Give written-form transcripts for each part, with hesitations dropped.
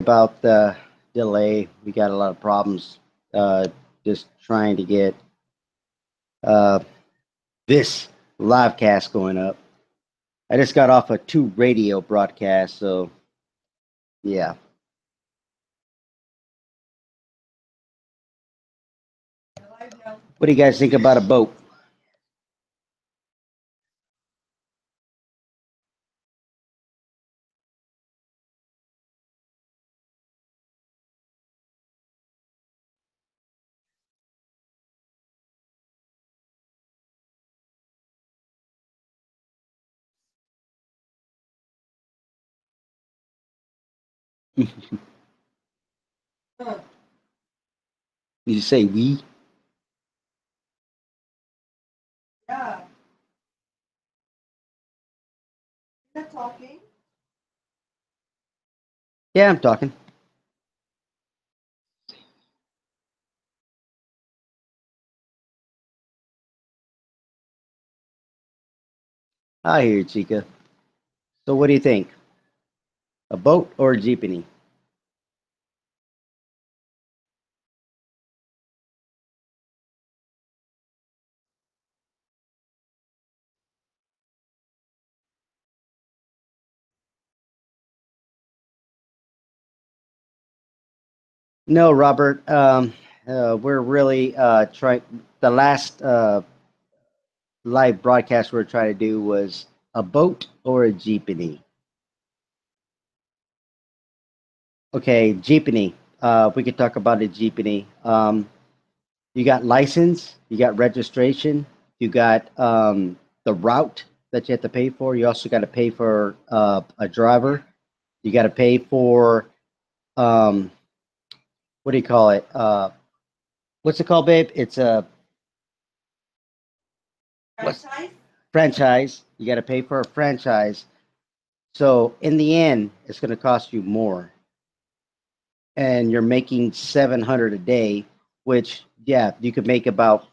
about the delay. We got a lot of problems just trying to get uh, this live cast going up. I just got off a 2 radio broadcast, so yeah. What do you guys think about a boat? Did you say we? Yeah. You're not talking? Yeah, I'm talking. I hear you, Chica. So what do you think? A boat or a jeepney? No, Robert. We're really trying. The last live broadcast we were trying to do was a boat or a jeepney. Okay, jeepney. We could talk about a jeepney. You got license, you got registration, you got the route that you have to pay for. You also got to pay for a driver. You got to pay for um, what do you call it? What's it called, babe? It's a what's Franchise? franchise. You got to pay for a franchise. So in the end, it's going to cost you more, and you're making 700 a day, which yeah, you could make about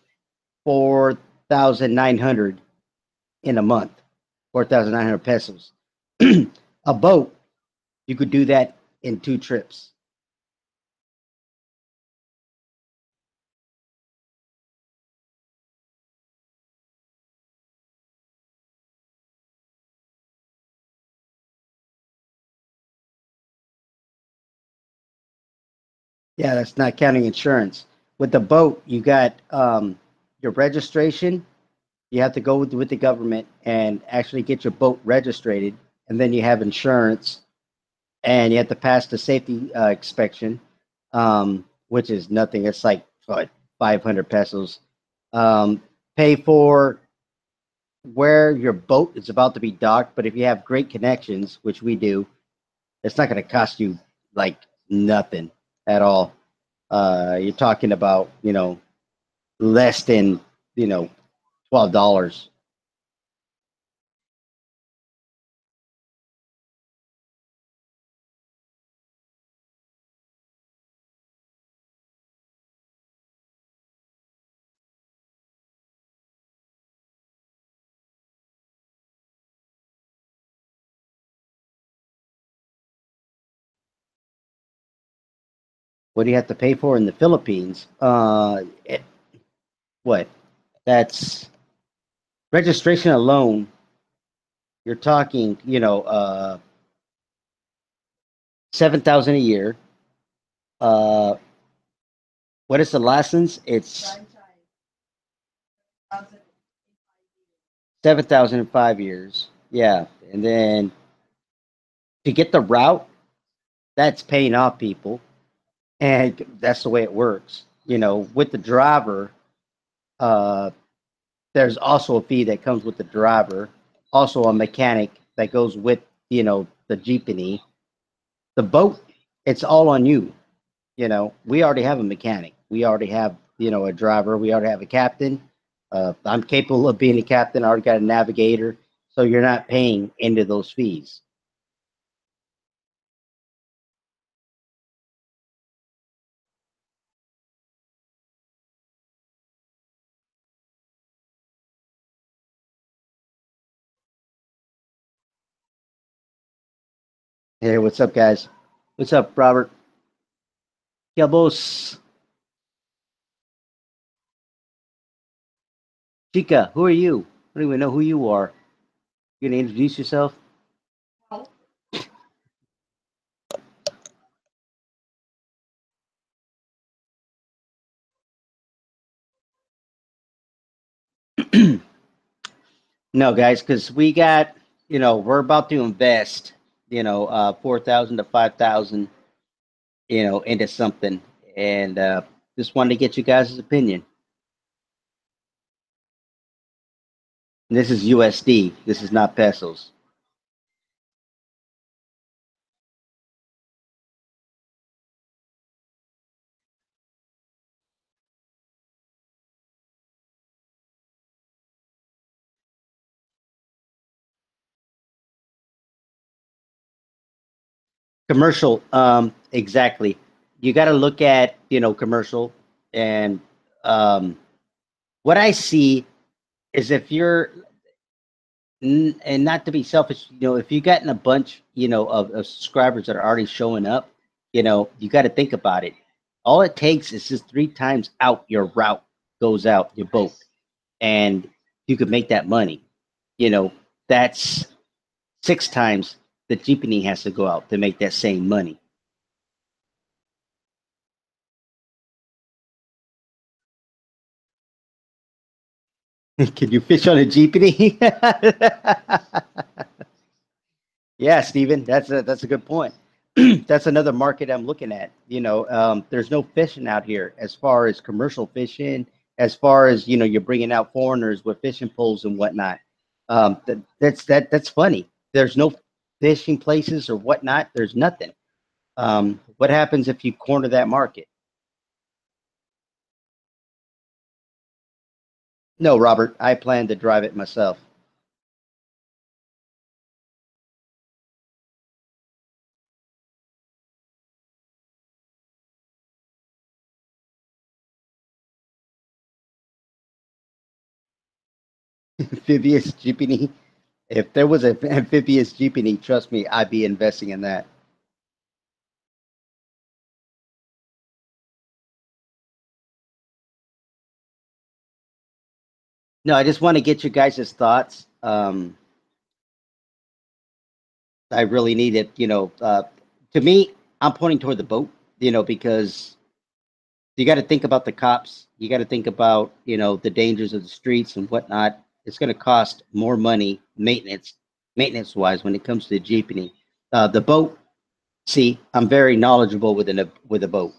4,900 in a month, 4,900 pesos. A boat, you could do that in 2 trips. Yeah, that's not counting insurance. With the boat, you got your registration. You have to go with the government and actually get your boat registered, and then you have insurance, and you have to pass the safety inspection, which is nothing. It's like what, 500 pesos. Um, Pay for where your boat is about to be docked, but if you have great connections, which we do, it's not going to cost you like nothing at all. You're talking about less than $12. What do you have to pay for in the Philippines? What? That's registration alone. You're talking, 7,000 a year. Uh, what is the license? It's Franchise. 1,000. 7,000 in 5 years. Yeah, and then to get the route, that's paying off people, and that's the way it works. With the driver, uh, there's also a fee that comes with the driver, also a mechanic that goes with the jeepney. The boat, it's all on you. We already have a mechanic. We already have a driver. We already have a captain. I'm capable of being a captain. I already got a navigator, so you're not paying into those fees. Hey, what's up, guys? What's up, Robert? Yabos. Chica, who are you? I don't even know who you are. You gonna introduce yourself? No. No, guys, because we got, we're about to invest, 4,000 to 5,000, into something, and just wanted to get you guys' opinion. This is USD. This is not pesos. Commercial, exactly. You got to look at, commercial, and um, what I see is if you're and not to be selfish, if you gotten a bunch, of subscribers that are already showing up, you got to think about it. All it takes is just three times out your route goes out your boat, and you could make that money. You know, that's six times the jeepney has to go out to make that same money. Can you fish on a jeepney? Yeah, Stephen, that's a good point. That's another market I'm looking at. There's no fishing out here as far as commercial fishing, as far as you're bringing out foreigners with fishing poles and whatnot. That's funny. There's no fishing places or whatnot. There's nothing. What happens if you corner that market? No, Robert, I plan to drive it myself. Amphibious jeepney. If there was an amphibious jeepney, trust me, I'd be investing in that. No, I just want to get you guys' thoughts. I really need it. To me, I'm pointing toward the boat. Because you got to think about the cops. You got to think about the dangers of the streets and whatnot. It's going to cost more money maintenance wise when it comes to the jeepney. The boat. See, I'm very knowledgeable with a boat.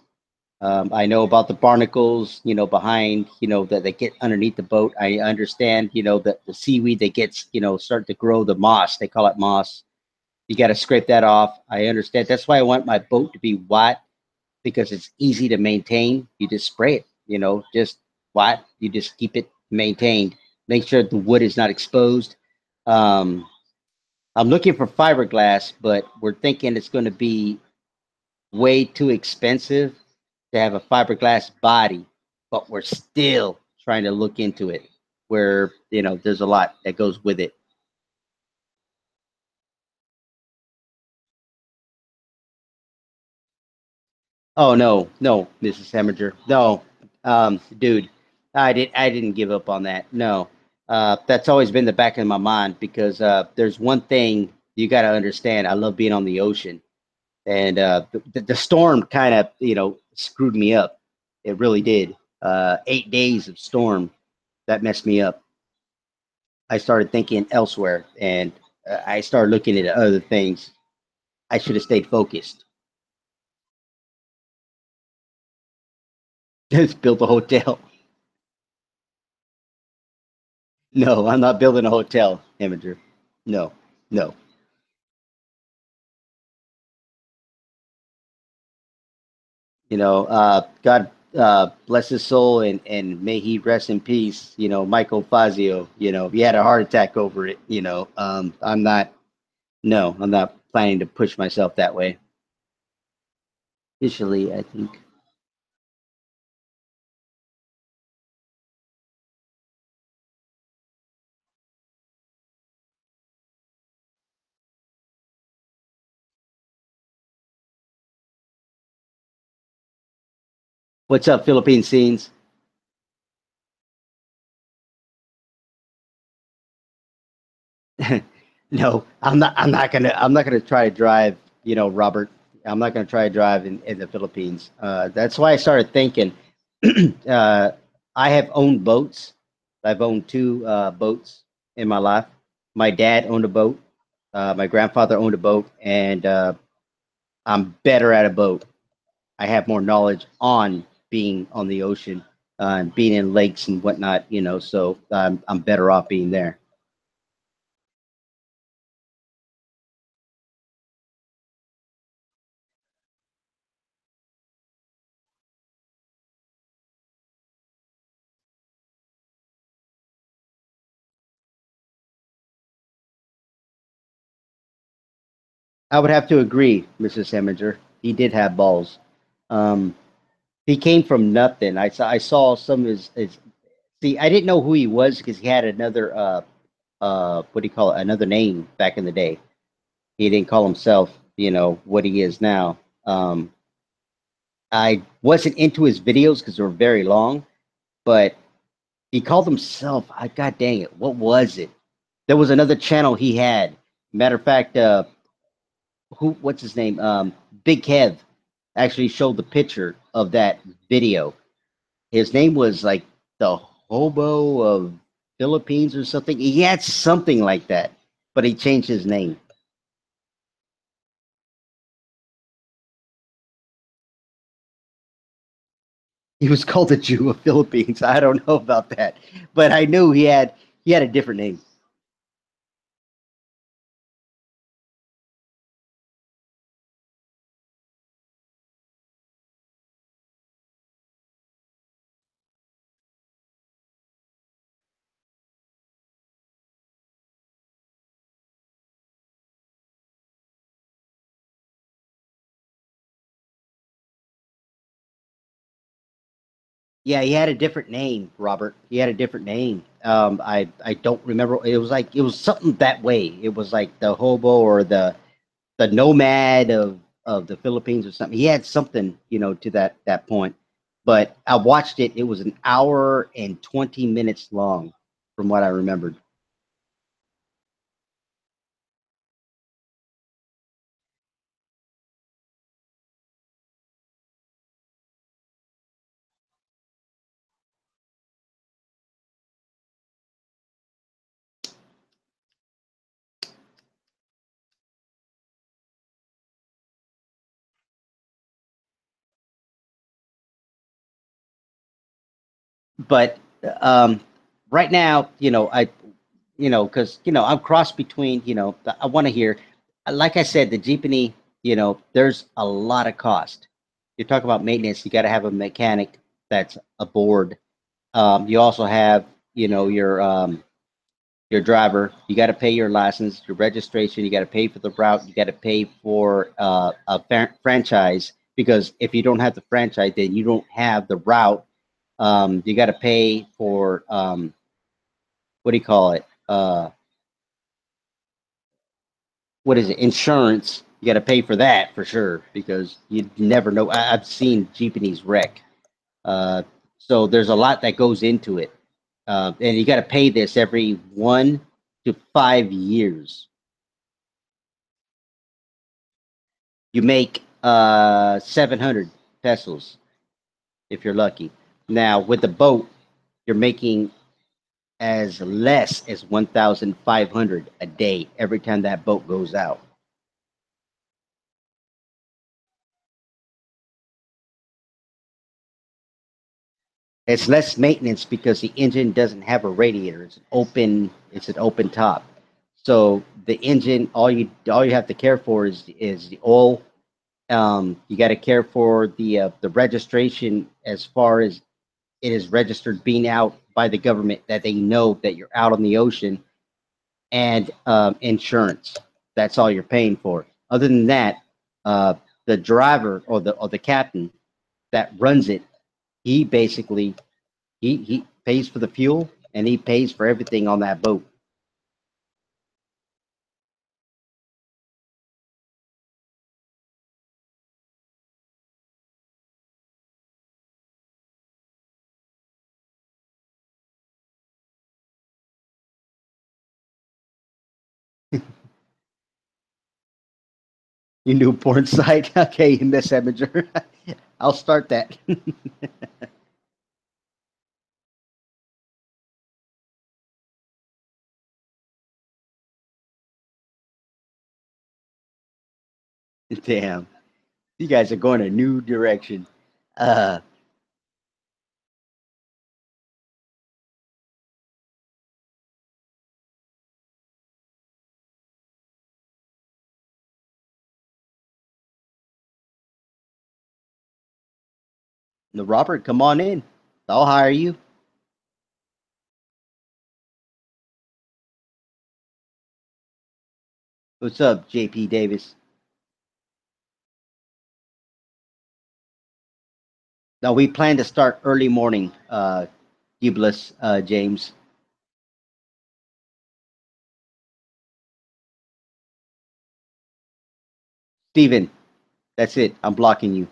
I know about the barnacles, behind, that they get underneath the boat. I understand, that the seaweed that gets, start to grow the moss. They call it moss. You got to scrape that off. I understand. That's why I want my boat to be white because it's easy to maintain. You just spray it, just white. You just keep it maintained. Make sure the wood is not exposed. Um, I'm looking for fiberglass, but we're thinking it's going to be way too expensive to have a fiberglass body, but we're still trying to look into it where, there's a lot that goes with it. Oh no, no, Mrs. Hemminger. No. Dude, I didn't give up on that. No. That's always been the back of my mind because there's one thing you got to understand. I love being on the ocean. And the storm kind of, screwed me up. It really did. 8 days of storm that messed me up. I started thinking elsewhere and I started looking at other things. I should have stayed focused. Just built a hotel. No, I'm not building a hotel, Imager. No, no. God bless his soul and may he rest in peace. Michael Fazio. He had a heart attack over it. I'm not. No, I'm not planning to push myself that way. Officially, I think. What's up, Philippine scenes? No, I'm not gonna try to drive. Robert. I'm not gonna try to drive in the Philippines. That's why I started thinking. uh, I have owned boats. I've owned two boats in my life. My dad owned a boat. My grandfather owned a boat, and I'm better at a boat. I have more knowledge on being on the ocean, and being in lakes and whatnot. So I'm better off being there. I would have to agree, Mrs. Heminger. He did have balls. Um, he came from nothing. I saw some of his. See, I didn't know who he was because he had another what do you call it? Another name back in the day. He didn't call himself, what he is now. I wasn't into his videos because they were very long, but he called himself. I God dang it, what was it? There was another channel he had. Matter of fact, who what's his name? Big Kev actually showed the picture of that video. His name was like the hobo of Philippines or something. He had something like that, but he changed his name. He was called the Jew of Philippines. I don't know about that, but I knew he had a different name. Yeah, he had a different name, Robert. He had a different name. I don't remember. It was something that way. It was like the hobo or the nomad of the Philippines or something. He had something, to that point. But I watched it. It was an hour and 20 minutes long, from what I remembered. But um, right now, because I'm cross between, I want to hear, like I said, the jeepney, there's a lot of cost. You talk about maintenance, you got to have a mechanic that's aboard. You also have, your driver. You got to pay your license, your registration. You got to pay for the route. You got to pay for a franchise, because if you don't have the franchise, then you don't have the route. You got to pay for what do you call it? What is it? Insurance. You got to pay for that for sure, because you never know. I've seen jeepneys wreck. Uh, so there's a lot that goes into it, and you got to pay this every 1 to 5 years. You make 700 pesos if you're lucky. Now with the boat, you're making as less as 1,500 a day every time that boat goes out. It's less maintenance because the engine doesn't have a radiator. It's an open top. So the engine, all you have to care for is the oil. You got to care for the registration, as far as it is registered being out by the government, that they know that you're out on the ocean, and insurance. That's all you're paying for. Other than that, uh, the driver or the captain that runs it, he basically he pays for the fuel, and he pays for everything on that boat. You new porn site? Okay, Miss Eminger. I'll start that. Damn, you guys are going a new direction. Uh, Robert, come on in. I'll hire you. What's up, JP Davis? Now we plan to start early morning. Ublis, James, Steven. That's it. I'm blocking you.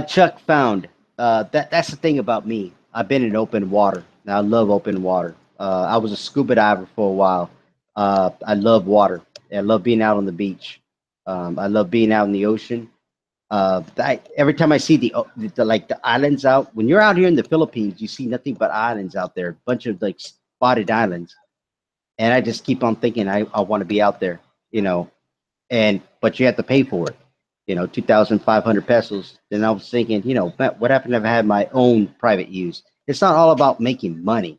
Chuck found. That's the thing about me. I've been in open water. Now I love open water. I was a scuba diver for a while. I love water. I love being out on the beach. I love being out in the ocean. Every time I see the islands out, when you're out here in the Philippines, you see nothing but islands out there, a bunch of like spotted islands, and I just keep on thinking I want to be out there, you know, and but you have to pay for it, 2,500 pesos. Then I was thinking, what happened if I had my own private use? It's not all about making money.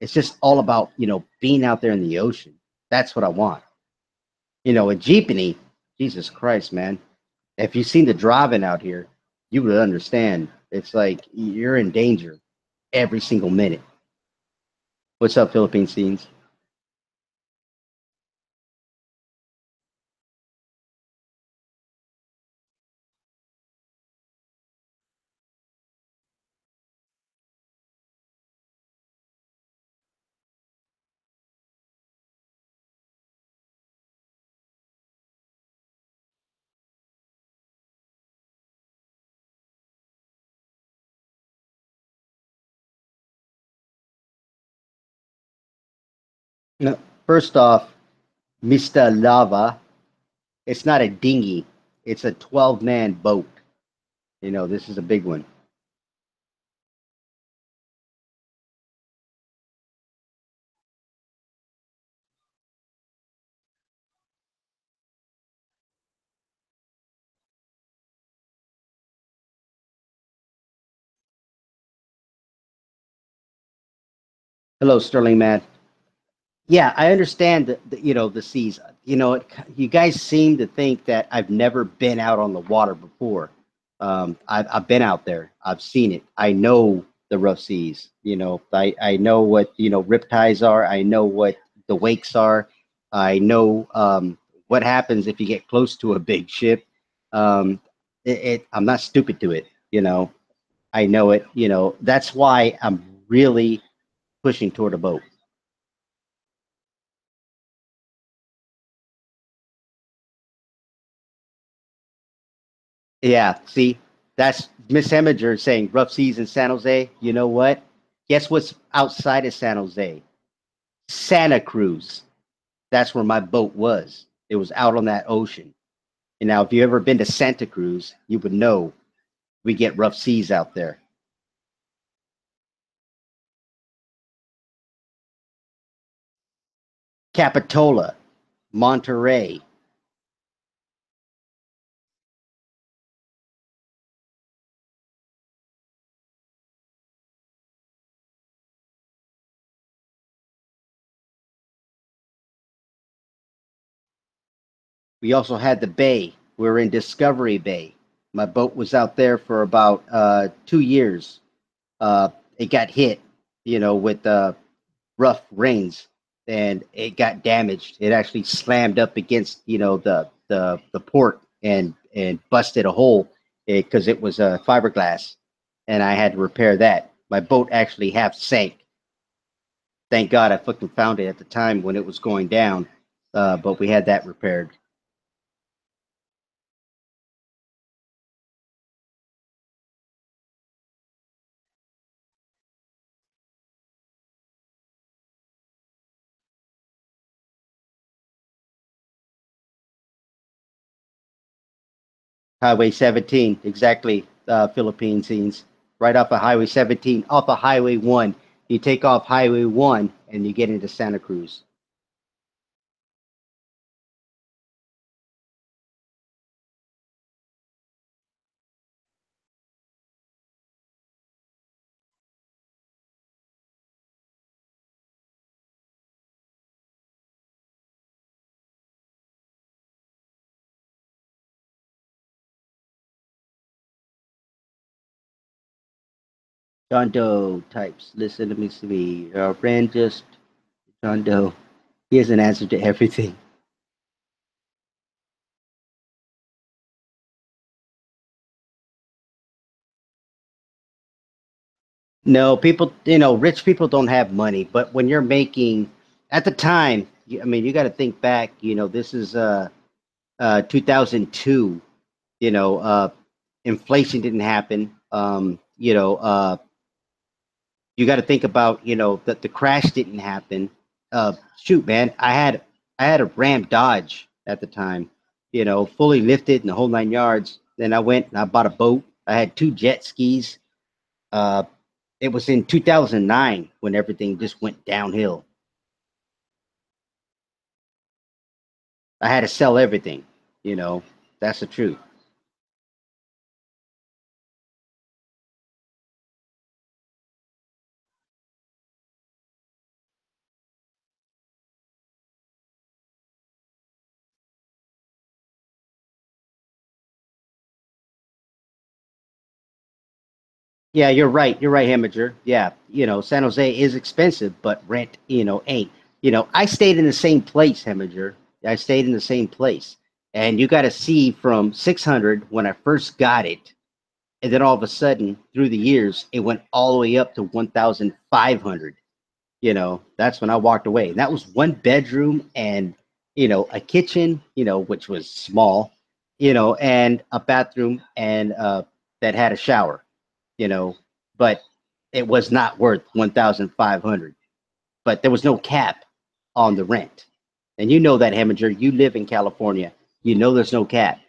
It's just all about being out there in the ocean. That's what I want. A jeepney. Jesus Christ, man! If you've seen the driving out here, you would understand. It's like you're in danger every single minute. What's up, Philippine scenes? No, first off, Mr. Lava, it's not a dinghy. It's a 12-man boat. This is a big one. Hello, Sterling Man. Yeah, I understand the seas. You guys seem to think that I've never been out on the water before. I've been out there. I've seen it. I know the rough seas. I know what riptides are. I know what the wakes are. I know what happens if you get close to a big ship. I'm not stupid to it. I know it. That's why I'm really pushing toward a boat. Yeah, see, that's Miss Heminger saying rough seas in San Jose. You know what? Guess what's outside of San Jose? Santa Cruz. That's where my boat was. It was out on that ocean. And now, if you ever been to Santa Cruz, you would know we get rough seas out there. Capitola, Monterey. We also had the bay. We were in Discovery Bay. My boat was out there for about 2 years. It got hit, with rough rains, and it got damaged. It actually slammed up against the port and busted a hole because it was fiberglass, and I had to repair that. My boat actually half sank. Thank God I fucking found it at the time when it was going down, but we had that repaired. Highway 17, exactly. Philippine scenes, right off of Highway 17, off of Highway 1. You take off Highway 1 and you get into Santa Cruz. John Doe types. Listen to me, see. Our friend just John Doe. He has an answer to everything. No, people, rich people don't have money, but when you're making, at the time, I mean, you got to think back, this is 2002, you know, uh, inflation didn't happen. You got to think about, that the crash didn't happen. Shoot, man, I had a Ram Dodge at the time, fully lifted and the whole 9 yards. Then I went and I bought a boat. I had two jet skis. Uh, it was in 2009 when everything just went downhill. I had to sell everything. You know, that's the truth. Yeah, you're right. You're right, Hemiger. Yeah, San Jose is expensive, but rent, ain't. I stayed in the same place, Hemiger. I stayed in the same place, and you got to see from 600 when I first got it, and then all of a sudden, through the years, it went all the way up to 1,500. That's when I walked away. And that was one bedroom and, a kitchen, which was small, and a bathroom and that had a shower, you know, but it was not worth 1,500. But there was no cap on the rent. And you know that, Heminger, you live in California. You know there's no cap.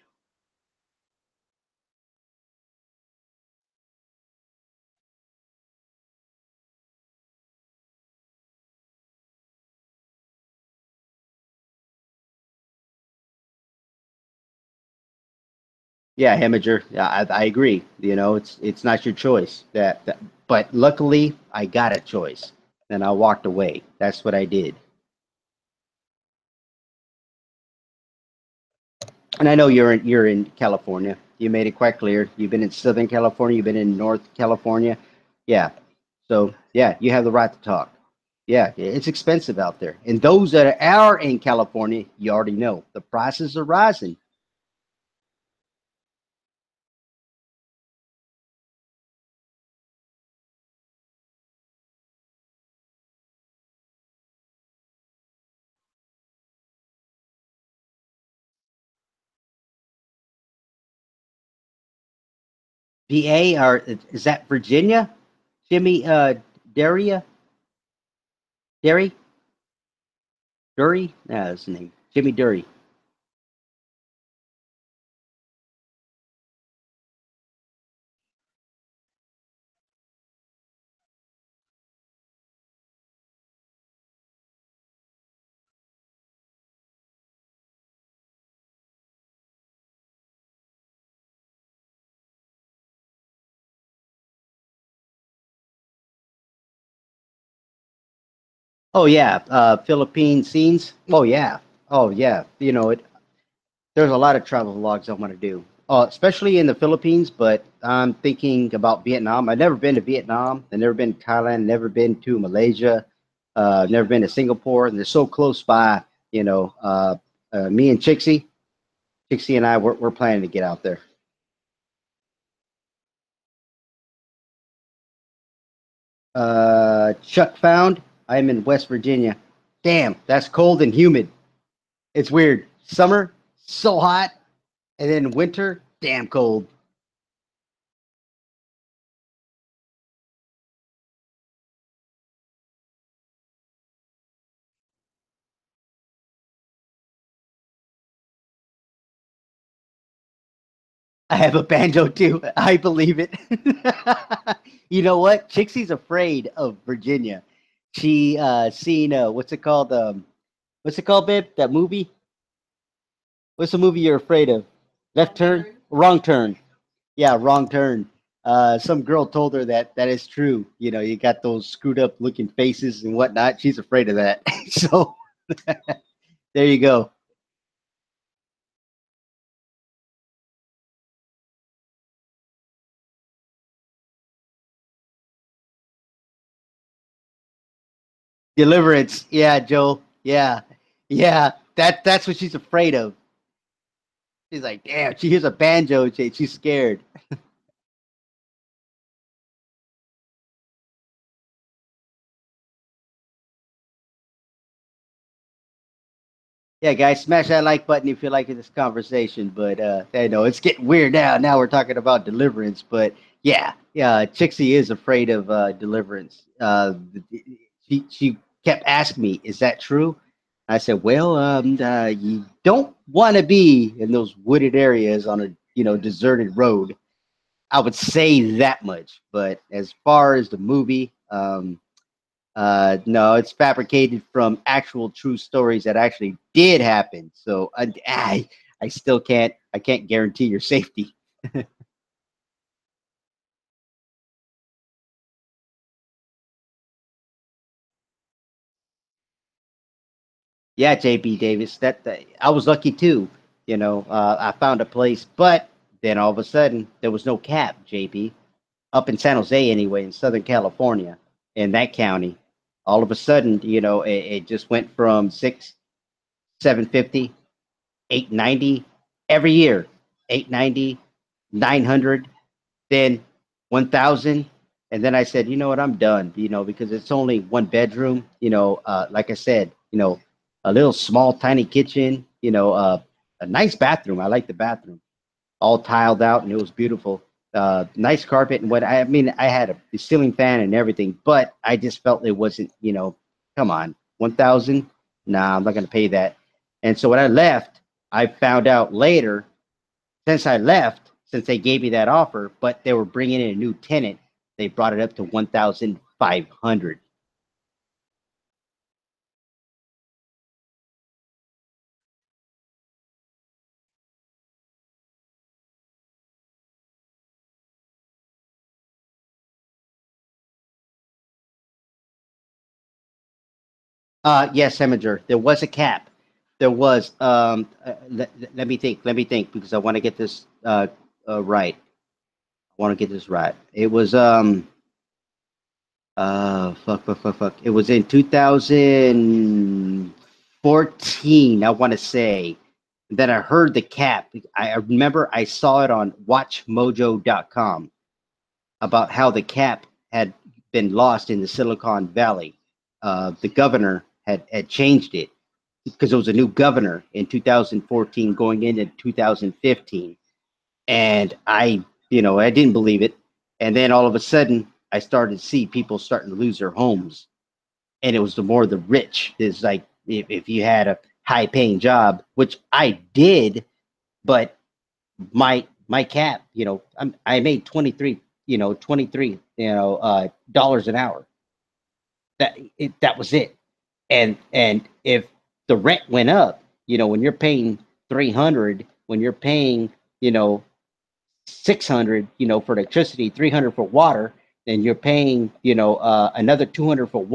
Yeah, Heminger, yeah, I agree. It's not your choice. But luckily, I got a choice, and I walked away. That's what I did. And I know you're in California. You made it quite clear. You've been in Southern California. You've been in North California. Yeah. So yeah, you have the right to talk. Yeah, it's expensive out there. And those that are in California, you already know the prices are rising. VA or is that Virginia? Jimmy Daria Derry Dury? Yeah, that's his name. Jimmy Dury. Oh yeah, Philippine scenes. Oh yeah. Oh yeah. There's a lot of travel vlogs I want to do, especially in the Philippines. But I'm thinking about Vietnam. I've never been to Vietnam. I've never been to Thailand. Never been to Malaysia. Never been to Singapore, and they're so close by. Me and Chixie and I, we're planning to get out there. Chuck found. I'm in West Virginia. Damn, that's cold and humid. It's weird. Summer, so hot, and then winter, damn cold. I have a banjo too. I believe it. You know what? Chixie's afraid of Virginia. She seen what's it called? What's it called, babe? That movie? What's the movie you're afraid of? Left Wrong turn? turn. Wrong turn. Yeah, wrong turn. Some girl told her that that is true. You know, you got those screwed up looking faces and whatnot. She's afraid of that. So there you go. Deliverance. Yeah, Joe. Yeah. Yeah. That's what she's afraid of. She's like, damn, she hears a banjo, she's scared. Yeah, guys, smash that like button if you like this conversation. But I know it's getting weird now. Now we're talking about deliverance, but yeah, yeah, Chixie is afraid of deliverance. She kept asking me, "Is that true?" I said, "Well, you don't want to be in those wooded areas on a deserted road. I would say that much. But as far as the movie, no, it's fabricated from actual true stories that actually did happen. So I still can't guarantee your safety. Yeah, JB Davis, that I was lucky too. I found a place, but then all of a sudden there was no cap, JB, up in San Jose anyway, in Southern California, in that county. All of a sudden, it just went from 750, 890 every year, 890, 900, then 1,000. And then I said, you know what, I'm done, because it's only one bedroom, like I said, a little small, tiny kitchen, a nice bathroom. I like the bathroom, all tiled out, and it was beautiful. Nice carpet and what I mean, I had a ceiling fan and everything, but I just felt it wasn't, come on, 1,000. Nah, I'm not going to pay that. And so when I left, I found out later, since I left, since they gave me that offer, but they were bringing in a new tenant, they brought it up to 1,500. Yes, Heminger, there was a cap. There was. Let me think. Let me think because I want to get this right. I want to get this right. It was fuck, fuck, fuck, fuck. It was in 2014, I want to say. Then I heard the cap. I remember I saw it on watchmojo.com about how the cap had been lost in the Silicon Valley. The governor had changed it because it was a new governor in 2014 going into 2015. And I didn't believe it. And then all of a sudden, I started to see people starting to lose their homes. And it was the more the rich. It's like if you had a high paying job, which I did, but my cap, I made 23 dollars an hour. That was it. And if the rent went up, when you're paying 300, when you're paying, you know, 600, for electricity, 300 for water, then you're paying, another 200 for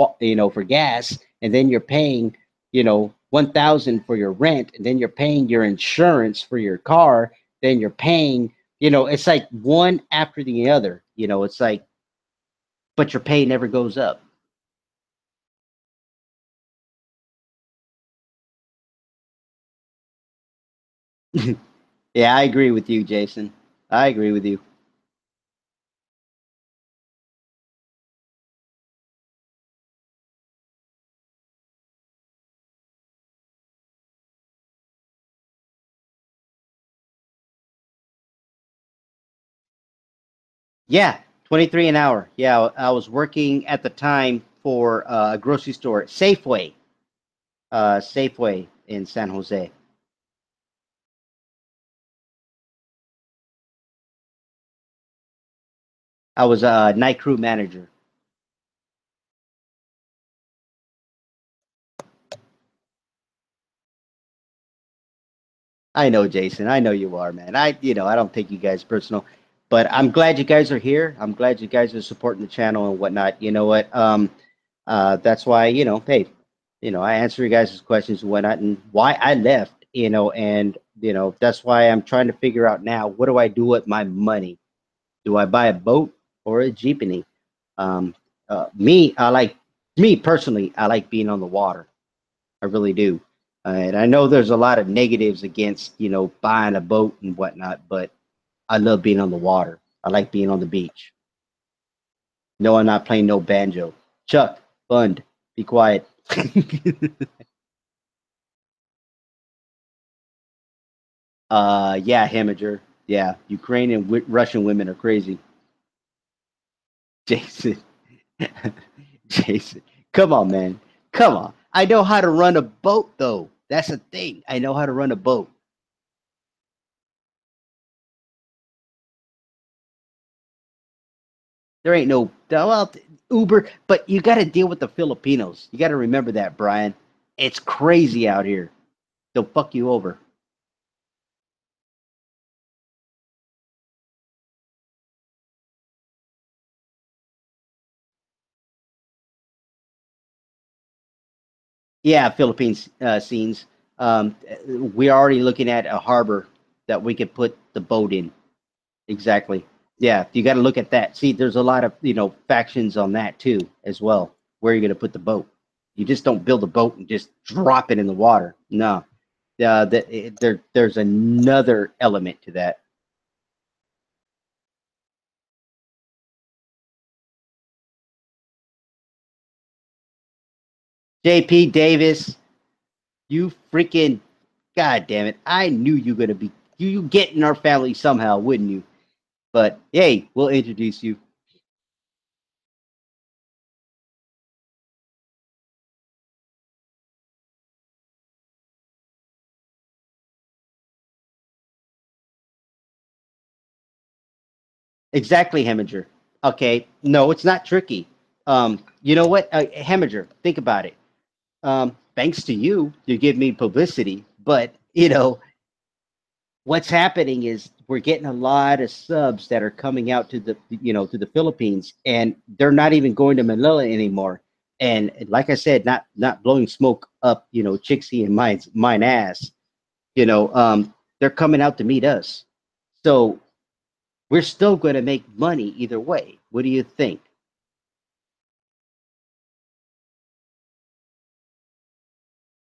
for gas, and then you're paying, 1,000 for your rent, and then you're paying your insurance for your car, then you're paying, it's like one after the other, it's like, but your pay never goes up. Yeah, I agree with you, Jason. I agree with you. Yeah, 23 an hour. Yeah, I was working at the time for a grocery store, Safeway in San Jose. I was a night crew manager. I know, Jason. I know you are, man. I don't take you guys personal, but I'm glad you guys are here. I'm glad you guys are supporting the channel and whatnot. You know what? That's why, hey, I answer you guys' questions and whatnot, and why I left. And that's why I'm trying to figure out now, what do I do with my money? Do I buy a boat or a jeepney? Um, me personally, I like being on the water. I really do. And I know there's a lot of negatives against, buying a boat and whatnot, but I love being on the water. I like being on the beach. No, I'm not playing no banjo. Chuck, Bund, be quiet. Yeah, Hamager. Yeah, Ukrainian and Russian women are crazy. Jason, Jason, come on, man. Come on. I know how to run a boat, though. That's a thing. I know how to run a boat. There ain't no well Uber, but you got to deal with the Filipinos. You got to remember that, Brian. It's crazy out here. They'll fuck you over. Yeah, Philippines scenes. We're already looking at a harbor that we could put the boat in. Exactly. Yeah, you got to look at that. See, there's a lot of factions on that too, as well. Where are you going to put the boat? You just don't build a boat and just drop it in the water. No, there's another element to that. JP Davis, you freaking god damn it! I knew you were gonna be you get in our family somehow, wouldn't you? But hey, we'll introduce you. Exactly, Heminger. Okay, no, it's not tricky. You know what, Heminger? Think about it. Thanks to you, you give me publicity, but what's happening is we're getting a lot of subs that are coming out to the Philippines, and they're not even going to Manila anymore. And like I said, not blowing smoke up, Chixie and mine ass. They're coming out to meet us. So we're still going to make money either way. What do you think?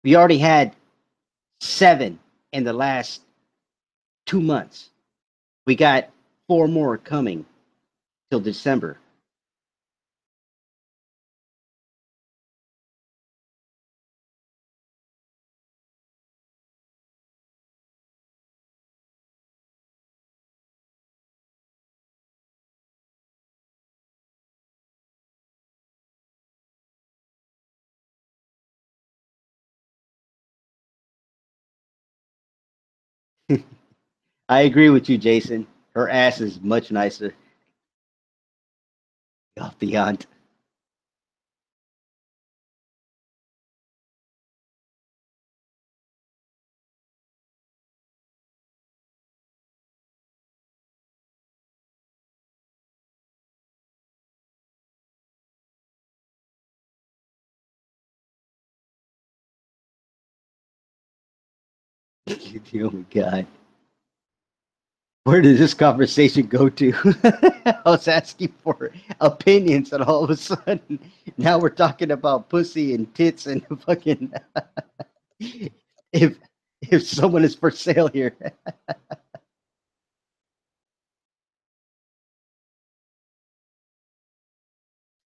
We already had seven in the last 2 months. We got four more coming till December. I agree with you, Jason. Her ass is much nicer. Off the aunt. Oh my god. Where did this conversation go to? I was asking for opinions, and all of a sudden, now we're talking about pussy and tits and fucking if if someone is for sale here.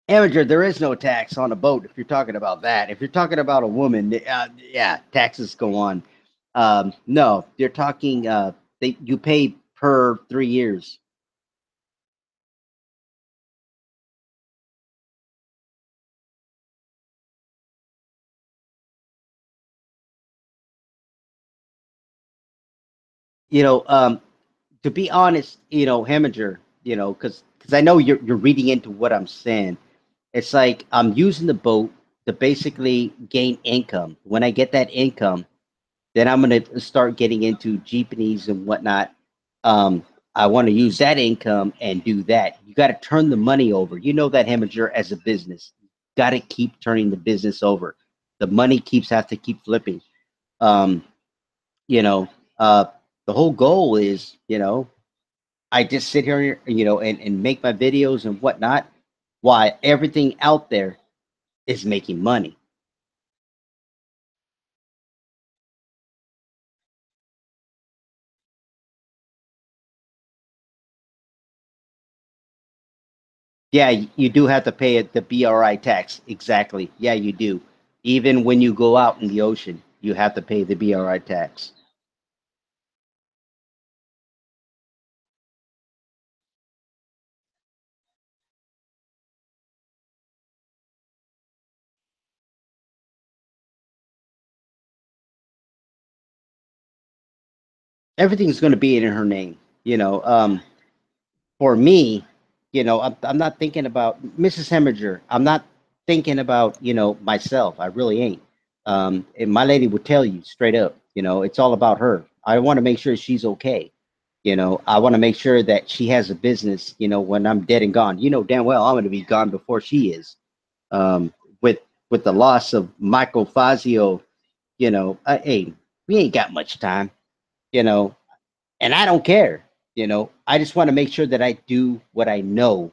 Amateur, there is no tax on a boat if you're talking about that. If you're talking about a woman, yeah, taxes go on. No, you're talking. You pay per 3 years. You know, um, to be honest, Heminger, because I know you're reading into what I'm saying. It's like I'm using the boat to basically gain income. When I get that income, then I'm going to start getting into jeepneys and whatnot. Um, I want to use that income and do that. You got to turn the money over. You know that, Heminger, as a business, got to keep turning the business over. The money keeps have to keep flipping. Um, you know, uh, the whole goal is, I just sit here, and make my videos and whatnot, while everything out there is making money. Yeah, you do have to pay it the BRI tax. Exactly. Yeah, you do. Even when you go out in the ocean, you have to pay the BRI tax. Everything's going to be in her name. For me, I'm not thinking about Mrs. Heminger. I'm not thinking about, myself. I really ain't. And my lady would tell you straight up, it's all about her. I want to make sure she's okay. I want to make sure that she has a business, when I'm dead and gone. You know damn well I'm going to be gone before she is. Um, with the loss of Michael Fazio, hey, we ain't got much time, you know, and I don't care. I just want to make sure that I do what I know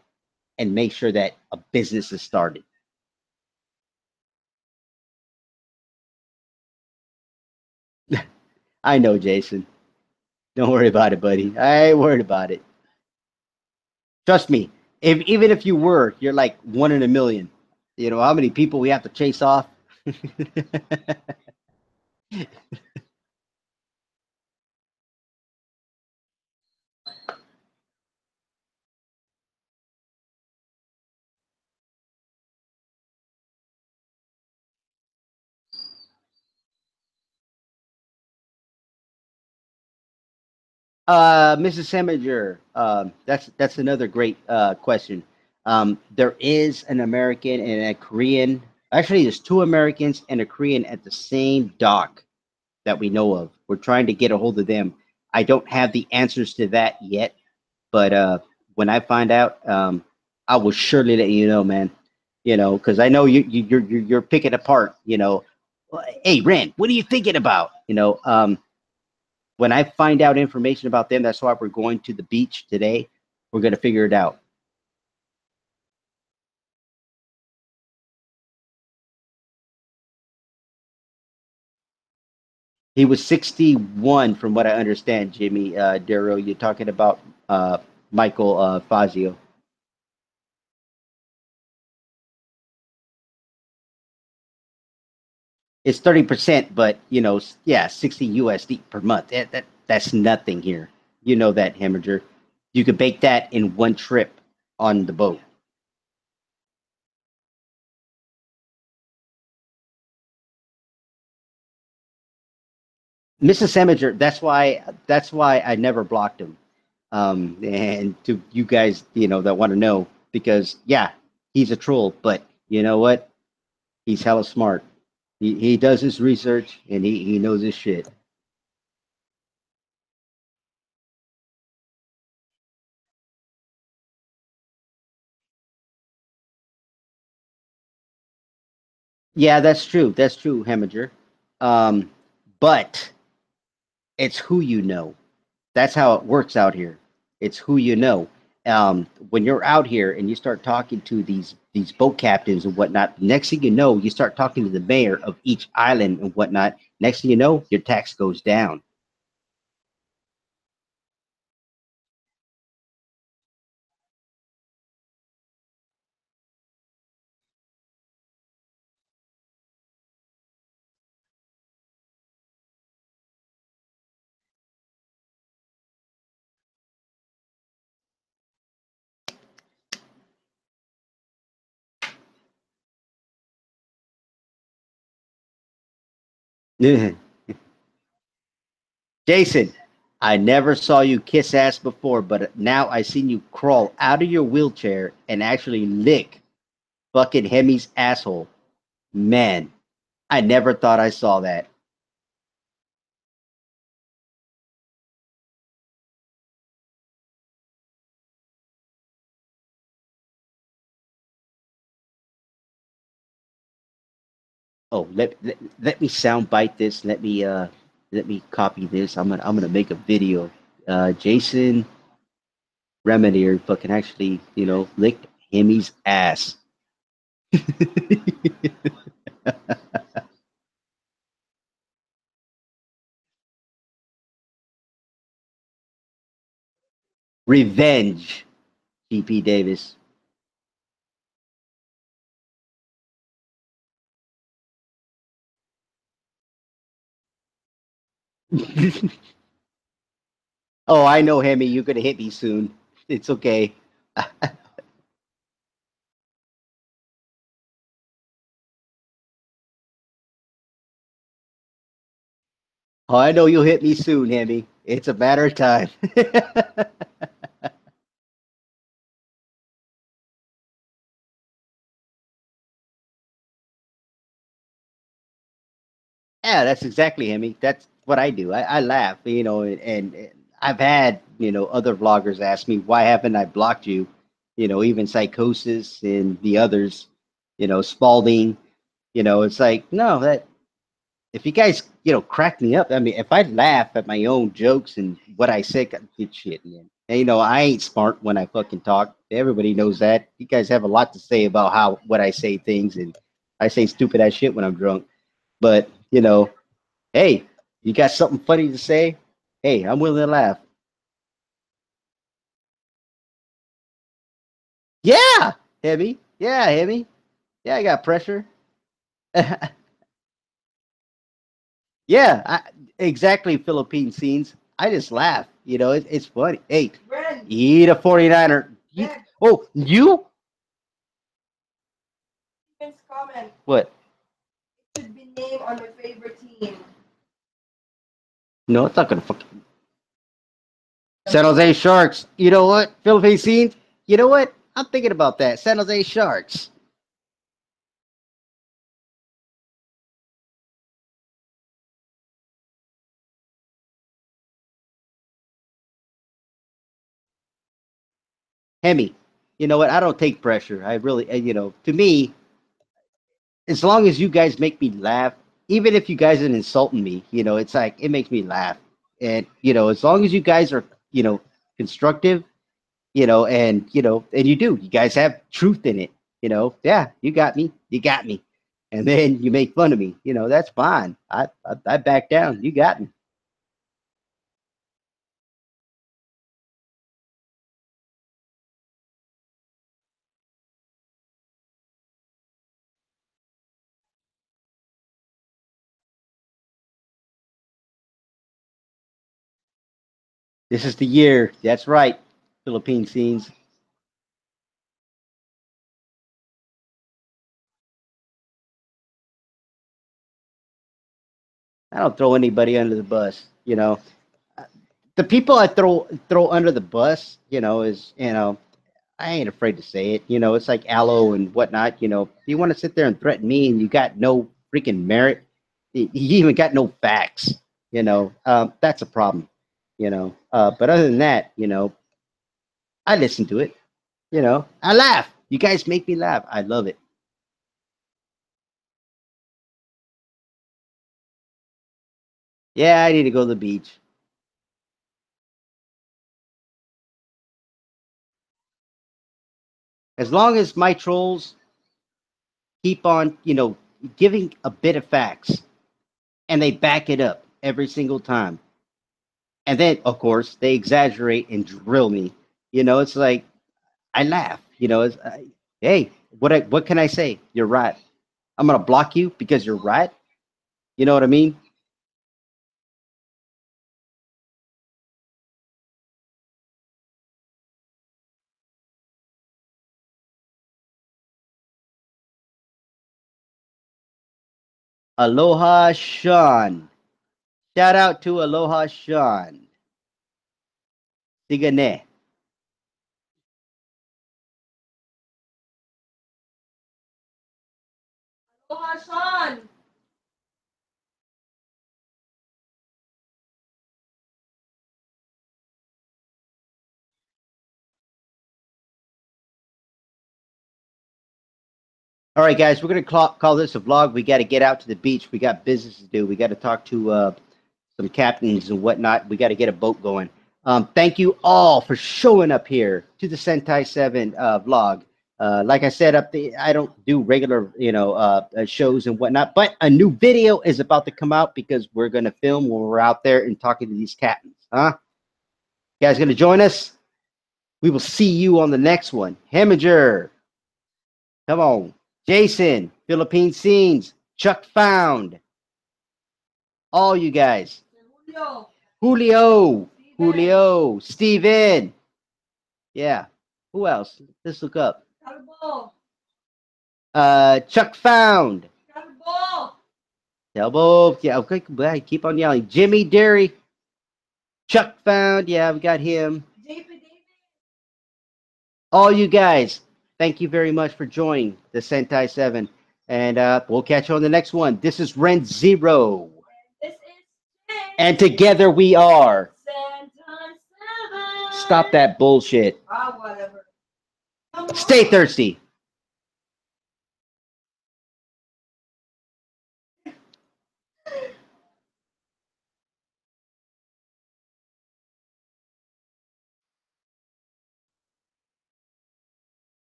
and make sure that a business is started. I know, Jason. Don't worry about it, buddy. I ain't worried about it. Trust me. If even if you were, you're like one in a million. You know how many people we have to chase off? Mrs. Seminger, that's another great question. There is an American and a Korean. Actually, there's two Americans and a Korean at the same dock that we know of. We're trying to get a hold of them. I don't have the answers to that yet, but when I find out, I will surely let you know, man. Because I know you're picking apart. Hey, Ren, what are you thinking about? When I find out information about them, that's why we're going to the beach today. We're going to figure it out. He was 61, from what I understand, Jimmy Darrow. You're talking about Michael Fazio. It's 30%, but yeah, 60 USD per month. That's nothing here. You know that, Hemorrhager. You could bake that in one trip on the boat. Mrs. Hemorrhager, that's why I never blocked him. And to you guys, that want to know, because yeah, he's a troll, but you know what? He's hella smart. He does his research and he knows his shit. Yeah, that's true. That's true, Heminger. Um, but it's who you know. That's how it works out here. It's who you know. When you're out here and you start talking to these boat captains and whatnot, next thing you know, you start talking to the mayor of each island and whatnot. Next thing you know, your tax goes down. Jason, I never saw you kiss ass before, but now I seen you crawl out of your wheelchair and actually lick fucking Hemi's asshole. Man, I never thought I saw that. Oh, let me sound bite this. Let me copy this. I'm gonna make a video. Jason Remedier fucking actually, licked Hemi's ass. Revenge, GP Davis. Oh, I know, Hemi. You're gonna hit me soon. It's okay. Oh, I know you'll hit me soon, Hemi. It's a matter of time. Yeah, that's exactly Hemi. That's what I do. I laugh, and I've had, other vloggers ask me, why haven't I blocked you? Even Psychosis and the others, Spalding, it's like, no, that if you guys, crack me up, I mean, if I laugh at my own jokes and what I say, good shit, man. And, I ain't smart when I fucking talk. Everybody knows that. You guys have a lot to say about how what I say things, and I say stupid ass shit when I'm drunk. But hey, you got something funny to say? Hey, I'm willing to laugh. Yeah, heavy. Yeah, heavy. Yeah, I got pressure. Yeah, exactly. Philippine scenes. I just laugh. It's funny. Hey, Ren, eat a 49er. Ren, Oh, you? Steven's comment. What? It should be named on my favorite team. No, it's not gonna fucking San Jose Sharks. You know what? Philippine scenes. You know what? I'm thinking about that. San Jose Sharks. Hemi. You know what? I don't take pressure. I really, to me, as long as you guys make me laugh, even if you guys are insulting me, it's like it makes me laugh. And as long as you guys are, constructive, and you do, you guys have truth in it. Yeah, you got me, you got me, and then you make fun of me. That's fine. I back down. You got me. This is the year. That's right. Philippine scenes. I don't throw anybody under the bus. The people I throw under the bus, is I ain't afraid to say it. It's like aloe and whatnot. If you want to sit there and threaten me and you got no freaking merit, you even got no facts. That's a problem. But other than that, I listen to it. I laugh. You guys make me laugh. I love it. Yeah, I need to go to the beach. As long as my trolls keep on, giving a bit of facts and they back it up every single time. And then, of course, they exaggerate and drill me. It's like I laugh. Hey, what can I say? You're right. I'm gonna block you because you're right. You know what I mean? Aloha Sean. Shout out to Aloha Sean. Sige ne. Aloha, Sean. All right, guys, we're going to call this a vlog. We got to get out to the beach. We got business to do. We got to talk to some captains and whatnot. We got to get a boat going. Thank you all for showing up here to the Sentai 7 vlog. Like I said up the, I don't do regular, shows and whatnot, but a new video is about to come out because we're going to film when we're out there and talking to these captains. Huh? You guys going to join us? We will see you on the next one. Heminger. Come on. Jason, Philippine Scenes, Chuck Found, all you guys. Julio. Julio, Steven. Julio, Steven. Yeah. Who else? Let's look up. Calvo. Chuck Found. Calvo. Elbow. Yeah, okay. I keep on yelling. Jimmy Derry. Chuck Found. Yeah, we got him. JP Davis. All you guys. Thank you very much for joining the Sentai 7. And we'll catch you on the next one. This is Rent Zero. This is Jay. And together we are. Sentai 7. Stop that bullshit. Whatever. Stay thirsty.